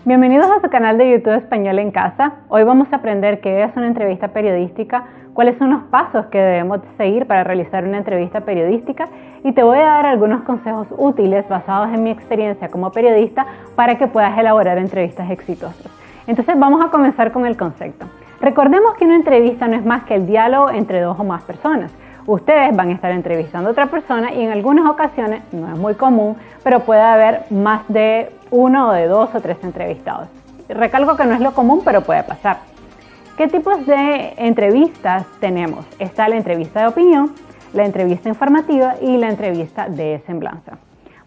Bienvenidos a su canal de YouTube Español en Casa. Hoy vamos a aprender qué es una entrevista periodística, cuáles son los pasos que debemos seguir para realizar una entrevista periodística y te voy a dar algunos consejos útiles basados en mi experiencia como periodista para que puedas elaborar entrevistas exitosas. Entonces vamos a comenzar con el concepto. Recordemos que una entrevista no es más que el diálogo entre dos o más personas. Ustedes van a estar entrevistando a otra persona y en algunas ocasiones, no es muy común, pero puede haber más de uno o de dos o tres entrevistados. Recalco que no es lo común, pero puede pasar. ¿Qué tipos de entrevistas tenemos? Está la entrevista de opinión, la entrevista informativa y la entrevista de semblanza.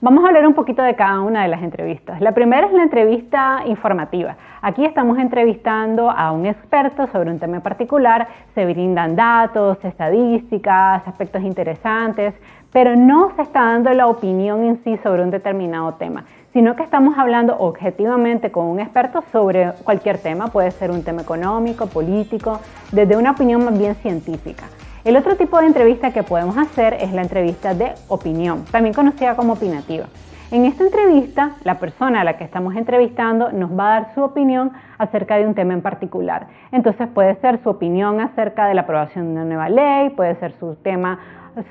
Vamos a hablar un poquito de cada una de las entrevistas. La primera es la entrevista informativa. Aquí estamos entrevistando a un experto sobre un tema en particular, se brindan datos, estadísticas, aspectos interesantes, pero no se está dando la opinión en sí sobre un determinado tema, sino que estamos hablando objetivamente con un experto sobre cualquier tema, puede ser un tema económico, político, desde una opinión más bien científica. El otro tipo de entrevista que podemos hacer es la entrevista de opinión, también conocida como opinativa. En esta entrevista, la persona a la que estamos entrevistando nos va a dar su opinión acerca de un tema en particular. Entonces puede ser su opinión acerca de la aprobación de una nueva ley, puede ser su tema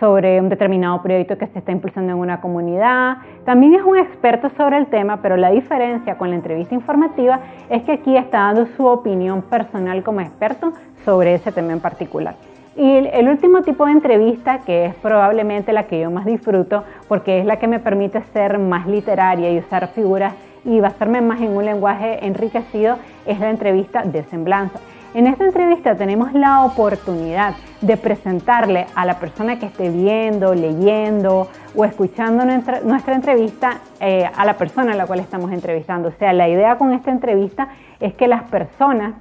sobre un determinado proyecto que se está impulsando en una comunidad. También es un experto sobre el tema, pero la diferencia con la entrevista informativa es que aquí está dando su opinión personal como experto sobre ese tema en particular. Y el último tipo de entrevista, que es probablemente la que yo más disfruto, porque es la que me permite ser más literaria y usar figuras y basarme más en un lenguaje enriquecido, es la entrevista de semblanza. En esta entrevista tenemos la oportunidad de presentarle a la persona que esté viendo, leyendo o escuchando nuestra entrevista a la persona a la cual estamos entrevistando. O sea, la idea con esta entrevista es que las personas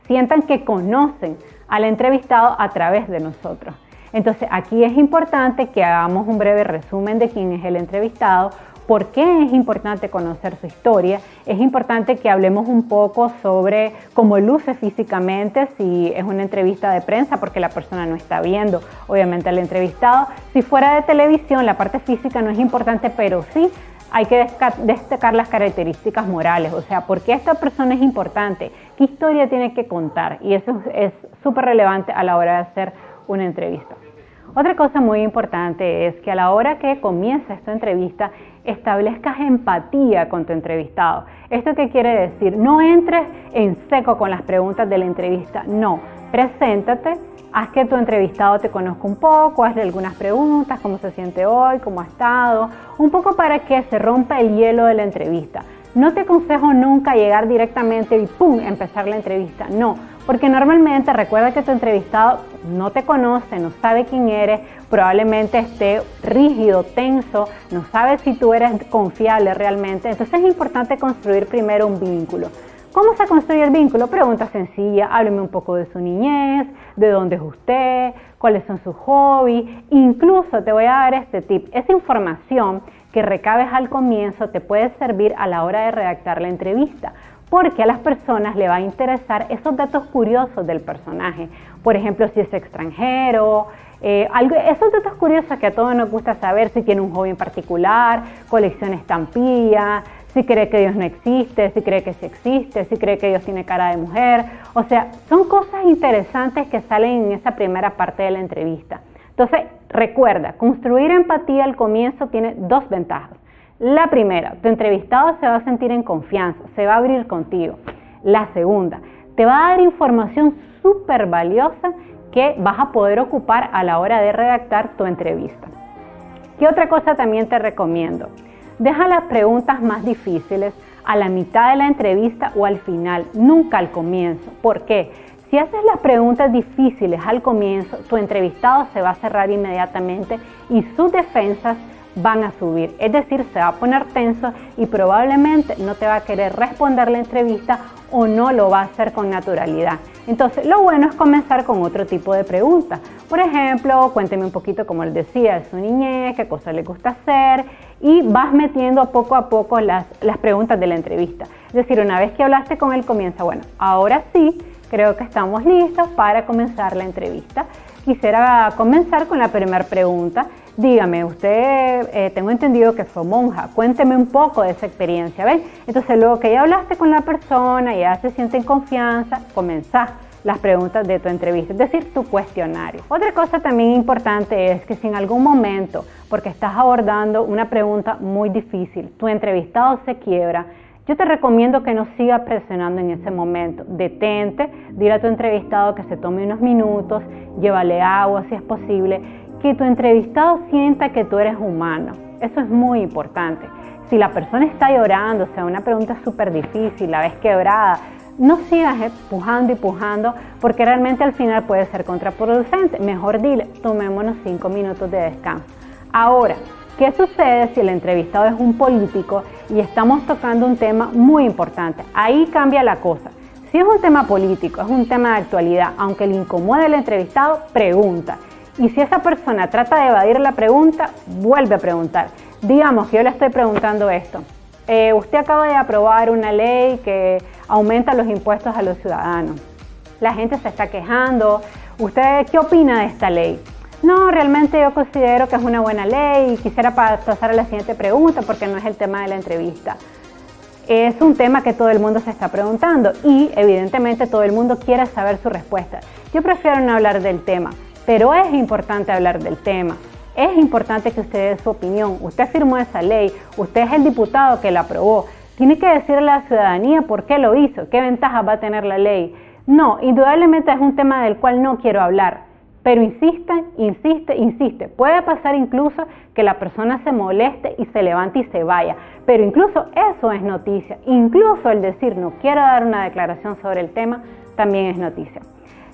sientan que conocen al entrevistado a través de nosotros. Entonces aquí es importante que hagamos un breve resumen de quién es el entrevistado, por qué es importante conocer su historia, es importante que hablemos un poco sobre cómo luce físicamente, si es una entrevista de prensa porque la persona no está viendo obviamente al entrevistado. Si fuera de televisión la parte física no es importante, pero sí hay que destacar las características morales, o sea, por qué esta persona es importante, qué historia tiene que contar, y eso es súper relevante a la hora de hacer una entrevista. Otra cosa muy importante es que a la hora que comienza esta entrevista establezcas empatía con tu entrevistado. ¿Esto qué quiere decir? No entres en seco con las preguntas de la entrevista, no, preséntate. Haz que tu entrevistado te conozca un poco, hazle algunas preguntas, cómo se siente hoy, cómo ha estado, un poco para que se rompa el hielo de la entrevista. No te aconsejo nunca llegar directamente y ¡pum!, empezar la entrevista, no, porque normalmente recuerda que tu entrevistado no te conoce, no sabe quién eres, probablemente esté rígido, tenso, no sabe si tú eres confiable realmente, entonces es importante construir primero un vínculo. ¿Cómo se construye el vínculo? Pregunta sencilla, hábleme un poco de su niñez, de dónde es usted, cuáles son sus hobbies. Incluso te voy a dar este tip, esa información que recabes al comienzo te puede servir a la hora de redactar la entrevista, porque a las personas le va a interesar esos datos curiosos del personaje. Por ejemplo, si es extranjero, esos datos curiosos que a todos nos gusta saber, si tiene un hobby en particular, colecciona estampillas, si cree que Dios no existe, si cree que sí existe, si cree que Dios tiene cara de mujer. O sea, son cosas interesantes que salen en esa primera parte de la entrevista. Entonces, recuerda, construir empatía al comienzo tiene dos ventajas. La primera, tu entrevistado se va a sentir en confianza, se va a abrir contigo. La segunda, te va a dar información súper valiosa que vas a poder ocupar a la hora de redactar tu entrevista. ¿Qué otra cosa también te recomiendo? Deja las preguntas más difíciles a la mitad de la entrevista o al final, nunca al comienzo. ¿Por qué? Si haces las preguntas difíciles al comienzo, tu entrevistado se va a cerrar inmediatamente y sus defensas van a subir. Es decir, se va a poner tenso y probablemente no te va a querer responder la entrevista o no lo va a hacer con naturalidad. Entonces, lo bueno es comenzar con otro tipo de preguntas. Por ejemplo, cuénteme un poquito, como les decía, de su niñez, qué cosas le gusta hacer, y vas metiendo poco a poco las preguntas de la entrevista. Es decir, una vez que hablaste con él, comienza, bueno, ahora sí, creo que estamos listos para comenzar la entrevista. Quisiera comenzar con la primera pregunta. dígame, usted tengo entendido que fue monja, cuénteme un poco de esa experiencia, ¿ven? Entonces luego que ya hablaste con la persona, ya se siente en confianza, comenzás las preguntas de tu entrevista, es decir, tu cuestionario. Otra cosa también importante es que si en algún momento, porque estás abordando una pregunta muy difícil, tu entrevistado se quiebra, yo te recomiendo que no sigas presionando en ese momento. Detente, dile a tu entrevistado que se tome unos minutos, llévale agua si es posible, que tu entrevistado sienta que tú eres humano. Eso es muy importante. Si la persona está llorando, o sea, una pregunta súper difícil, la ves quebrada, no sigas empujando y pujando porque realmente al final puede ser contraproducente. Mejor dile, tomémonos 5 minutos de descanso. Ahora, ¿qué sucede si el entrevistado es un político y estamos tocando un tema muy importante? Ahí cambia la cosa. Si es un tema político, es un tema de actualidad, aunque le incomode al entrevistado, pregunta. Y si esa persona trata de evadir la pregunta, vuelve a preguntar. Digamos que yo le estoy preguntando esto. Usted acaba de aprobar una ley que aumenta los impuestos a los ciudadanos. La gente se está quejando. ¿Usted qué opina de esta ley? No, realmente yo considero que es una buena ley y quisiera pasar a la siguiente pregunta porque no es el tema de la entrevista. Es un tema que todo el mundo se está preguntando y evidentemente todo el mundo quiere saber su respuesta. Yo prefiero no hablar del tema, pero es importante hablar del tema. Es importante que usted dé su opinión. Usted firmó esa ley, usted es el diputado que la aprobó. Tiene que decirle a la ciudadanía por qué lo hizo, qué ventajas va a tener la ley. No, indudablemente es un tema del cual no quiero hablar. Pero insiste. Puede pasar incluso que la persona se moleste y se levante y se vaya. Pero incluso eso es noticia. Incluso el decir no quiero dar una declaración sobre el tema también es noticia.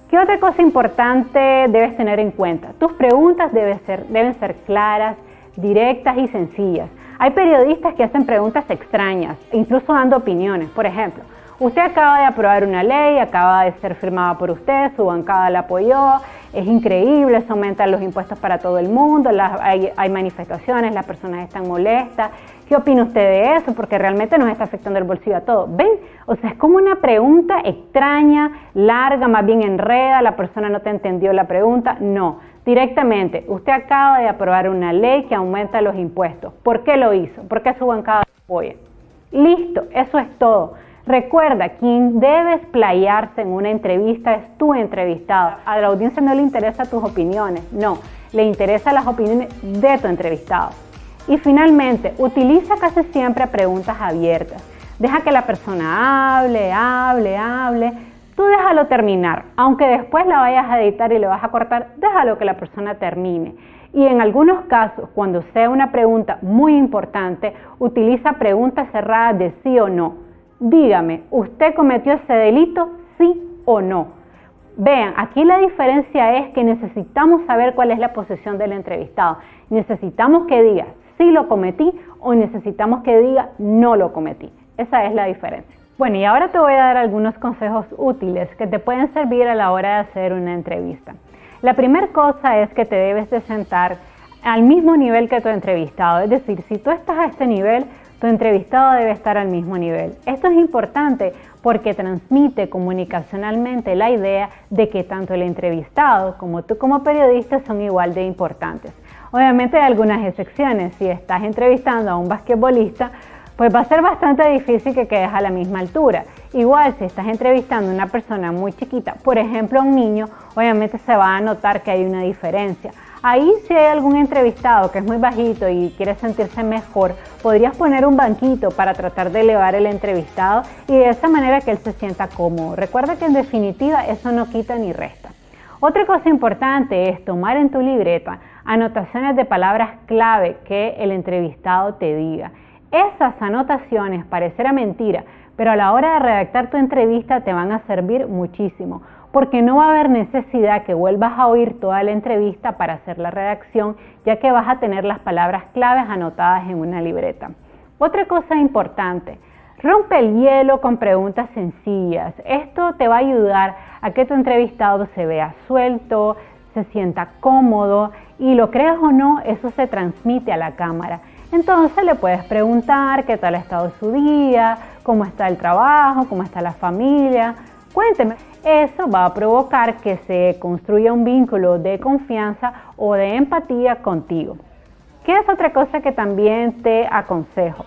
¿Qué otra cosa importante debes tener en cuenta? Tus preguntas deben ser claras, directas y sencillas. Hay periodistas que hacen preguntas extrañas, incluso dando opiniones. Por ejemplo, usted acaba de aprobar una ley, acaba de ser firmada por usted, su bancada la apoyó, es increíble, se aumentan los impuestos para todo el mundo, hay manifestaciones, las personas están molestas. ¿Qué opina usted de eso? Porque realmente nos está afectando el bolsillo a todos. ¿Ven? O sea, es como una pregunta extraña, larga, más bien enreda, la persona no te entendió la pregunta. No, directamente, usted acaba de aprobar una ley que aumenta los impuestos. ¿Por qué lo hizo? ¿Por qué su bancada lo apoya? Listo, eso es todo. Recuerda, quien debe explayarse en una entrevista es tu entrevistado. A la audiencia no le interesan tus opiniones, no, le interesan las opiniones de tu entrevistado. Y finalmente, utiliza casi siempre preguntas abiertas. Deja que la persona hable. Tú déjalo terminar. Aunque después la vayas a editar y le vas a cortar, déjalo que la persona termine. Y en algunos casos, cuando sea una pregunta muy importante, utiliza preguntas cerradas de sí o no. Dígame, ¿usted cometió ese delito? ¿Sí o no? Vean, aquí la diferencia es que necesitamos saber cuál es la posición del entrevistado. Necesitamos que diga sí lo cometí o necesitamos que diga no lo cometí. Esa es la diferencia. Bueno, y ahora te voy a dar algunos consejos útiles que te pueden servir a la hora de hacer una entrevista. La primera cosa es que te debes de sentar al mismo nivel que tu entrevistado. Es decir, si tú estás a este nivel, tu entrevistado debe estar al mismo nivel. Esto es importante porque transmite comunicacionalmente la idea de que tanto el entrevistado como tú como periodista son igual de importantes. Obviamente hay algunas excepciones. Si estás entrevistando a un basquetbolista, pues va a ser bastante difícil que quedes a la misma altura. Igual si estás entrevistando a una persona muy chiquita, por ejemplo a un niño, obviamente se va a notar que hay una diferencia. Ahí si hay algún entrevistado que es muy bajito y quiere sentirse mejor, podrías poner un banquito para tratar de elevar el entrevistado y de esa manera que él se sienta cómodo. Recuerda que en definitiva eso no quita ni resta. Otra cosa importante es tomar en tu libreta anotaciones de palabras clave que el entrevistado te diga. Esas anotaciones parecerá mentira, pero a la hora de redactar tu entrevista te van a servir muchísimo, porque no va a haber necesidad que vuelvas a oír toda la entrevista para hacer la redacción, ya que vas a tener las palabras claves anotadas en una libreta. Otra cosa importante, rompe el hielo con preguntas sencillas. Esto te va a ayudar a que tu entrevistado se vea suelto, se sienta cómodo y lo creas o no, eso se transmite a la cámara. Entonces le puedes preguntar qué tal ha estado su día, cómo está el trabajo, cómo está la familia. Cuénteme. Eso va a provocar que se construya un vínculo de confianza o de empatía contigo. ¿Qué es otra cosa que también te aconsejo?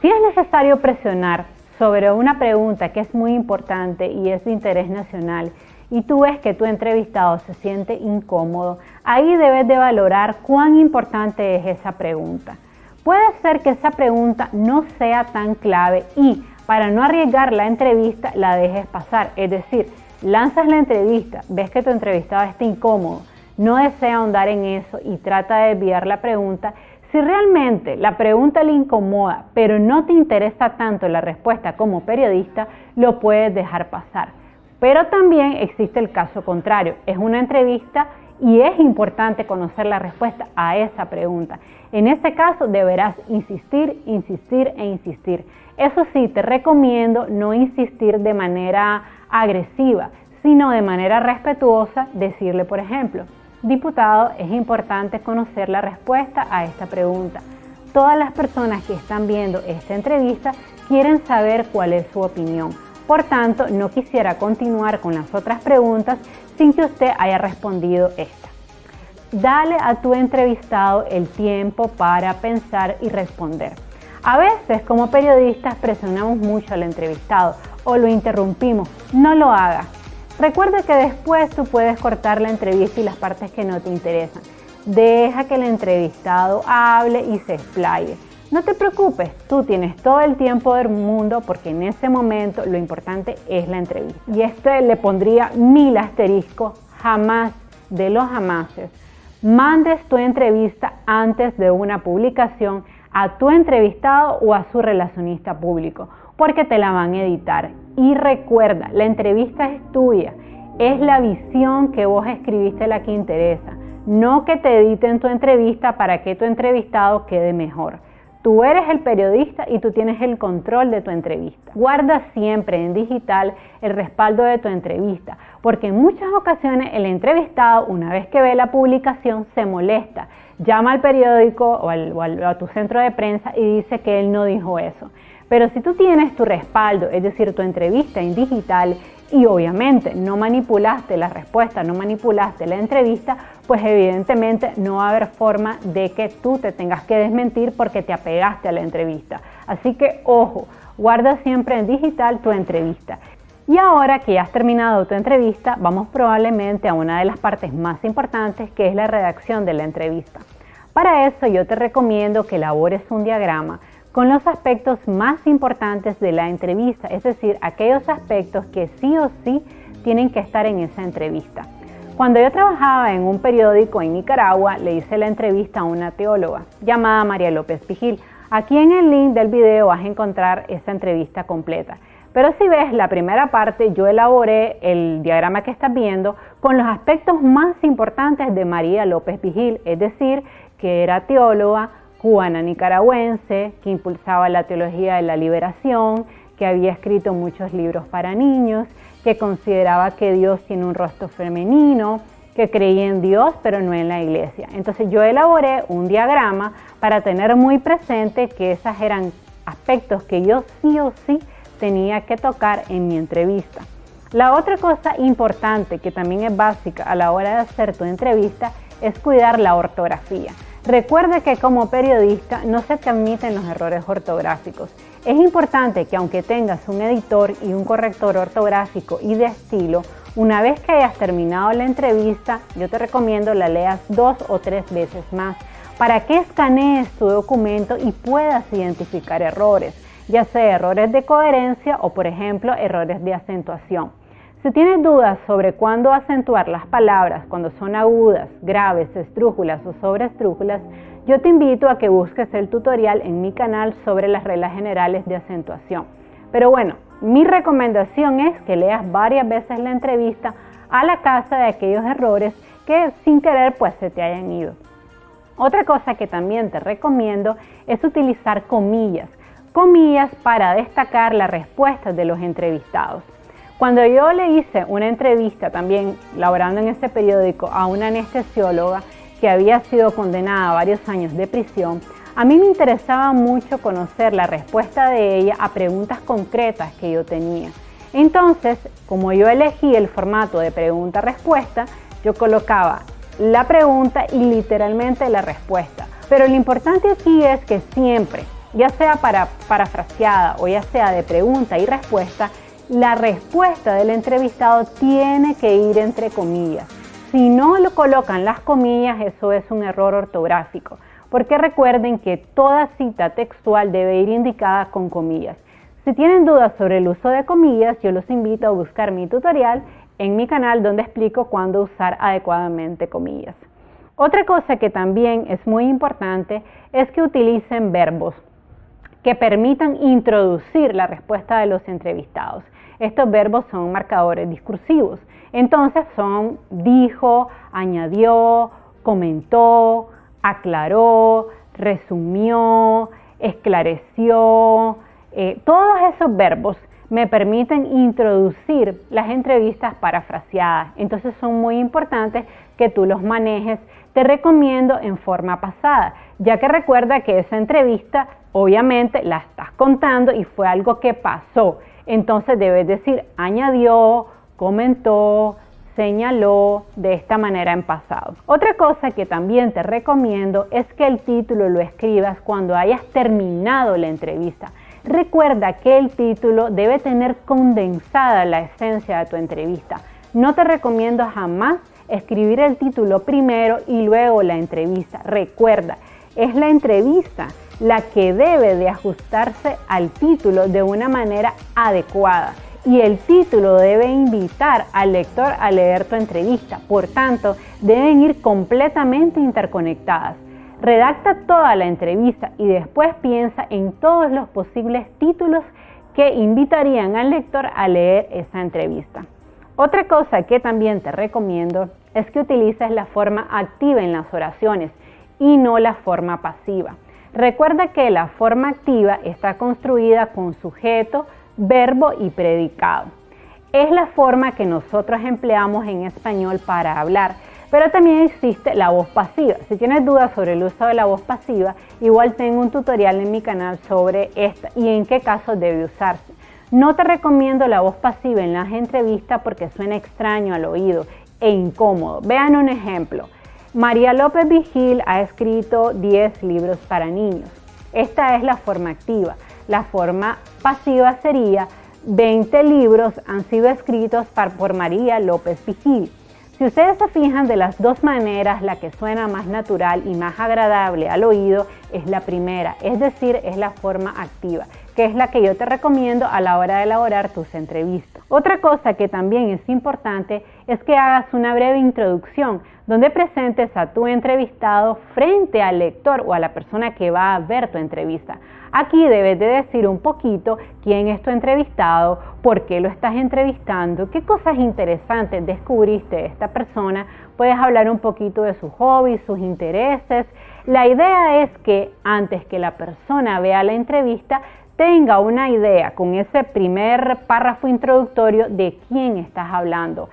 Si es necesario presionar sobre una pregunta que es muy importante y es de interés nacional, y tú ves que tu entrevistado se siente incómodo, ahí debes de valorar cuán importante es esa pregunta. Puede ser que esa pregunta no sea tan clave y para no arriesgar la entrevista la dejes pasar. Es decir, lanzas la entrevista, ves que tu entrevistado está incómodo, no desea ahondar en eso y trata de desviar la pregunta. Si realmente la pregunta le incomoda, pero no te interesa tanto la respuesta como periodista, lo puedes dejar pasar. Pero también existe el caso contrario. Es una entrevista y es importante conocer la respuesta a esa pregunta. En este caso deberás insistir, insistir e insistir. Eso sí, te recomiendo no insistir de manera agresiva, sino de manera respetuosa, decirle, por ejemplo, diputado, es importante conocer la respuesta a esta pregunta. Todas las personas que están viendo esta entrevista quieren saber cuál es su opinión. Por tanto, no quisiera continuar con las otras preguntas sin que usted haya respondido esta. Dale a tu entrevistado el tiempo para pensar y responder. A veces, como periodistas, presionamos mucho al entrevistado o lo interrumpimos. No lo hagas. Recuerda que después tú puedes cortar la entrevista y las partes que no te interesan. Deja que el entrevistado hable y se explaye. No te preocupes, tú tienes todo el tiempo del mundo porque en ese momento lo importante es la entrevista. Y le pondría 1000 asteriscos, jamás de los jamases. Mandes tu entrevista antes de una publicación a tu entrevistado o a su relacionista público, porque te la van a editar. Y recuerda, la entrevista es tuya, es la visión que vos escribiste la que interesa, no que te editen tu entrevista para que tu entrevistado quede mejor. Tú eres el periodista y tú tienes el control de tu entrevista. Guarda siempre en digital el respaldo de tu entrevista, porque en muchas ocasiones el entrevistado, una vez que ve la publicación, se molesta. Llama al periódico o a tu centro de prensa y dice que él no dijo eso. Pero si tú tienes tu respaldo, es decir, tu entrevista en digital, y obviamente no manipulaste la respuesta, no manipulaste la entrevista, pues evidentemente no va a haber forma de que tú te tengas que desmentir porque te apegaste a la entrevista. Así que ojo, guarda siempre en digital tu entrevista. Y ahora que ya has terminado tu entrevista, vamos probablemente a una de las partes más importantes, que es la redacción de la entrevista. Para eso yo te recomiendo que elabores un diagrama con los aspectos más importantes de la entrevista, es decir, aquellos aspectos que sí o sí tienen que estar en esa entrevista. Cuando yo trabajaba en un periódico en Nicaragua, le hice la entrevista a una teóloga llamada María López Vigil. Aquí en el link del video vas a encontrar esa entrevista completa. Pero si ves la primera parte, yo elaboré el diagrama que estás viendo con los aspectos más importantes de María López Vigil, es decir, que era teóloga, cubana nicaragüense, que impulsaba la teología de la liberación, que había escrito muchos libros para niños, que consideraba que Dios tiene un rostro femenino, que creía en Dios pero no en la iglesia. Entonces yo elaboré un diagrama para tener muy presente que esos eran aspectos que yo sí o sí tenía que tocar en mi entrevista. La otra cosa importante que también es básica a la hora de hacer tu entrevista es cuidar la ortografía. Recuerda que como periodista no se te admiten los errores ortográficos. Es importante que aunque tengas un editor y un corrector ortográfico y de estilo, una vez que hayas terminado la entrevista, yo te recomiendo la leas 2 o 3 veces más para que escanees tu documento y puedas identificar errores, ya sea errores de coherencia o, por ejemplo, errores de acentuación. Si tienes dudas sobre cuándo acentuar las palabras cuando son agudas, graves, esdrújulas o sobreesdrújulas, yo te invito a que busques el tutorial en mi canal sobre las reglas generales de acentuación. Pero bueno, mi recomendación es que leas varias veces la entrevista a la casa de aquellos errores que sin querer pues se te hayan ido. Otra cosa que también te recomiendo es utilizar comillas para destacar las respuestas de los entrevistados. Cuando yo le hice una entrevista también laborando en ese periódico a una anestesióloga que había sido condenada a varios años de prisión, a mí me interesaba mucho conocer la respuesta de ella a preguntas concretas que yo tenía. Entonces, como yo elegí el formato de pregunta-respuesta, yo colocaba la pregunta y literalmente la respuesta. Pero lo importante aquí es que siempre, ya sea parafraseada o ya sea de pregunta y respuesta, la respuesta del entrevistado tiene que ir entre comillas. Si no lo colocan las comillas, eso es un error ortográfico, porque recuerden que toda cita textual debe ir indicada con comillas. Si tienen dudas sobre el uso de comillas, yo los invito a buscar mi tutorial en mi canal donde explico cuándo usar adecuadamente comillas. Otra cosa que también es muy importante es que utilicen verbos que permitan introducir la respuesta de los entrevistados. Estos verbos son marcadores discursivos. Entonces son dijo, añadió, comentó, aclaró, resumió, esclareció. Todos esos verbos me permiten introducir las entrevistas parafraseadas. Entonces son muy importantes que tú los manejes. Te recomiendo en forma pasada, ya que recuerda que esa entrevista obviamente la estás contando y fue algo que pasó. Entonces debes decir añadió, comentó, señaló, de esta manera en pasado. Otra cosa que también te recomiendo es que el título lo escribas cuando hayas terminado la entrevista. Recuerda que el título debe tener condensada la esencia de tu entrevista. No te recomiendo jamás escribir el título primero y luego la entrevista. Recuerda, es la entrevista la que debe de ajustarse al título de una manera adecuada y el título debe invitar al lector a leer tu entrevista. Por tanto, deben ir completamente interconectadas. Redacta toda la entrevista y después piensa en todos los posibles títulos que invitarían al lector a leer esa entrevista. Otra cosa que también te recomiendo es que utilices la forma activa en las oraciones y no la forma pasiva. Recuerda que la forma activa está construida con sujeto, verbo y predicado. Es la forma que nosotros empleamos en español para hablar, pero también existe la voz pasiva. Si tienes dudas sobre el uso de la voz pasiva, igual tengo un tutorial en mi canal sobre esta y en qué casos debe usarse. No te recomiendo la voz pasiva en las entrevistas porque suena extraño al oído e incómodo. Vean un ejemplo. María López Vigil ha escrito 10 libros para niños. Esta es la forma activa. La forma pasiva sería 20 libros han sido escritos por María López Vigil. Si ustedes se fijan, de las dos maneras, la que suena más natural y más agradable al oído es la primera, es decir, es la forma activa, que es la que yo te recomiendo a la hora de elaborar tus entrevistas. Otra cosa que también es importante es que hagas una breve introducción donde presentes a tu entrevistado frente al lector o a la persona que va a ver tu entrevista. Aquí debes de decir un poquito quién es tu entrevistado, por qué lo estás entrevistando, qué cosas interesantes descubriste de esta persona. Puedes hablar un poquito de sus hobbies, sus intereses. La idea es que antes que la persona vea la entrevista, tenga una idea con ese primer párrafo introductorio de quién estás hablando.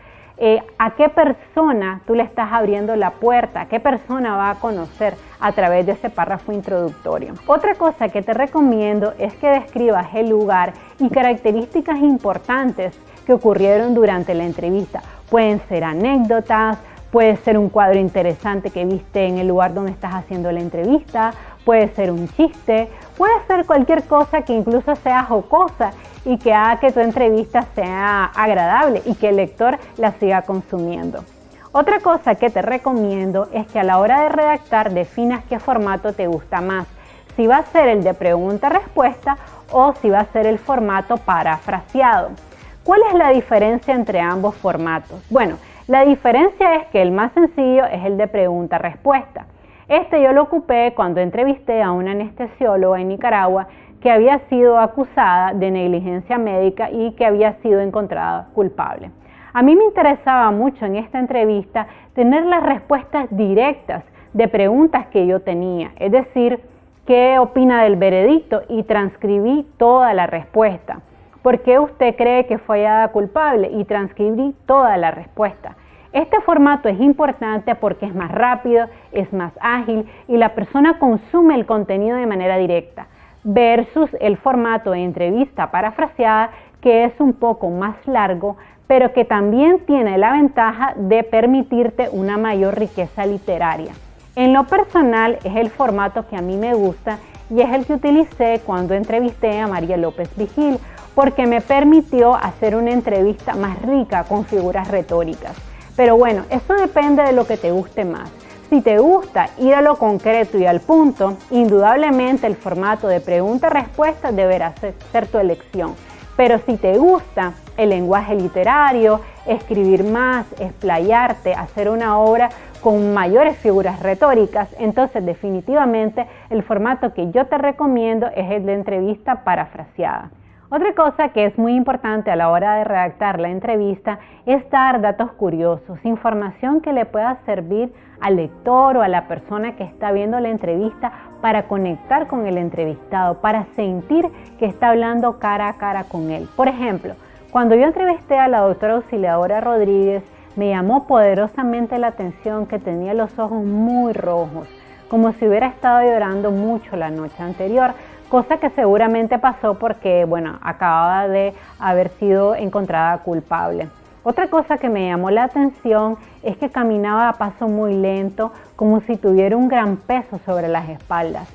¿A qué persona tú le estás abriendo la puerta? ¿A qué persona va a conocer a través de ese párrafo introductorio? Otra cosa que te recomiendo es que describas el lugar y características importantes que ocurrieron durante la entrevista. Pueden ser anécdotas, puede ser un cuadro interesante que viste en el lugar donde estás haciendo la entrevista, puede ser un chiste, puede ser cualquier cosa que incluso sea jocosa y que haga que tu entrevista sea agradable y que el lector la siga consumiendo. Otra cosa que te recomiendo es que a la hora de redactar definas qué formato te gusta más, si va a ser el de pregunta-respuesta o si va a ser el formato parafraseado. ¿Cuál es la diferencia entre ambos formatos? Bueno, la diferencia es que el más sencillo es el de pregunta-respuesta. Este yo lo ocupé cuando entrevisté a una anestesióloga en Nicaragua que había sido acusada de negligencia médica y que había sido encontrada culpable. A mí me interesaba mucho en esta entrevista tener las respuestas directas de preguntas que yo tenía, es decir, ¿qué opina del veredicto? Y transcribí toda la respuesta. ¿Por qué usted cree que fue hallada culpable? Y transcribí toda la respuesta. Este formato es importante porque es más rápido, es más ágil y la persona consume el contenido de manera directa, versus el formato de entrevista parafraseada, que es un poco más largo, pero que también tiene la ventaja de permitirte una mayor riqueza literaria. En lo personal es el formato que a mí me gusta y es el que utilicé cuando entrevisté a María López Vigil, porque me permitió hacer una entrevista más rica con figuras retóricas. Pero bueno, eso depende de lo que te guste más. Si te gusta ir a lo concreto y al punto, indudablemente el formato de pregunta-respuesta deberá ser tu elección. Pero si te gusta el lenguaje literario, escribir más, explayarte, hacer una obra con mayores figuras retóricas, entonces definitivamente el formato que yo te recomiendo es el de entrevista parafraseada. Otra cosa que es muy importante a la hora de redactar la entrevista es dar datos curiosos, información que le pueda servir al lector o a la persona que está viendo la entrevista para conectar con el entrevistado, para sentir que está hablando cara a cara con él. Por ejemplo, cuando yo entrevisté a la doctora Auxiliadora Rodríguez, me llamó poderosamente la atención que tenía los ojos muy rojos, como si hubiera estado llorando mucho la noche anterior, cosa que seguramente pasó porque, acababa de haber sido encontrada culpable. Otra cosa que me llamó la atención es que caminaba a paso muy lento, como si tuviera un gran peso sobre las espaldas.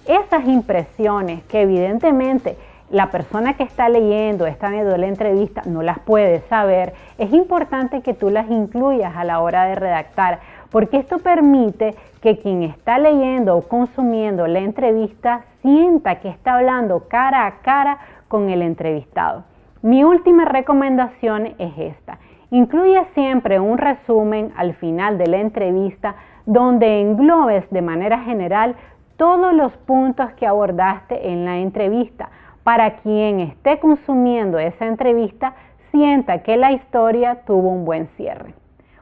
Esas impresiones que evidentemente la persona que está leyendo, está viendo la entrevista, no las puede saber, es importante que tú las incluyas a la hora de redactar, porque esto permite que quien está leyendo o consumiendo la entrevista sienta que está hablando cara a cara con el entrevistado. Mi última recomendación es esta. Incluye siempre un resumen al final de la entrevista donde englobes de manera general todos los puntos que abordaste en la entrevista, para quien esté consumiendo esa entrevista sienta que la historia tuvo un buen cierre.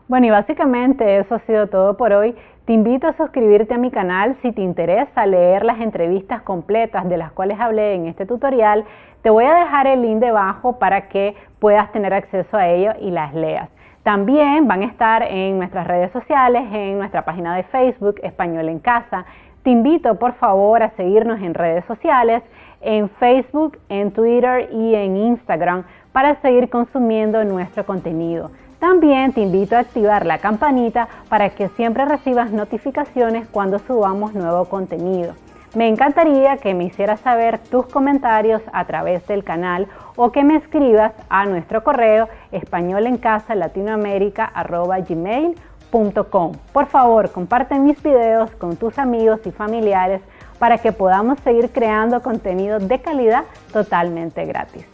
Bueno, y básicamente eso ha sido todo por hoy. Te invito a suscribirte a mi canal si te interesa leer las entrevistas completas de las cuales hablé en este tutorial. Te voy a dejar el link debajo para que puedas tener acceso a ello y las leas. También van a estar en nuestras redes sociales, en nuestra página de Facebook, Español en Casa. Te invito por favor a seguirnos en redes sociales, en Facebook, en Twitter y en Instagram para seguir consumiendo nuestro contenido. También te invito a activar la campanita para que siempre recibas notificaciones cuando subamos nuevo contenido. Me encantaría que me hicieras saber tus comentarios a través del canal o que me escribas a nuestro correo españolencasa.latinoamerica@gmail.com. Por favor, comparte mis videos con tus amigos y familiares para que podamos seguir creando contenido de calidad totalmente gratis.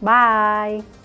Bye.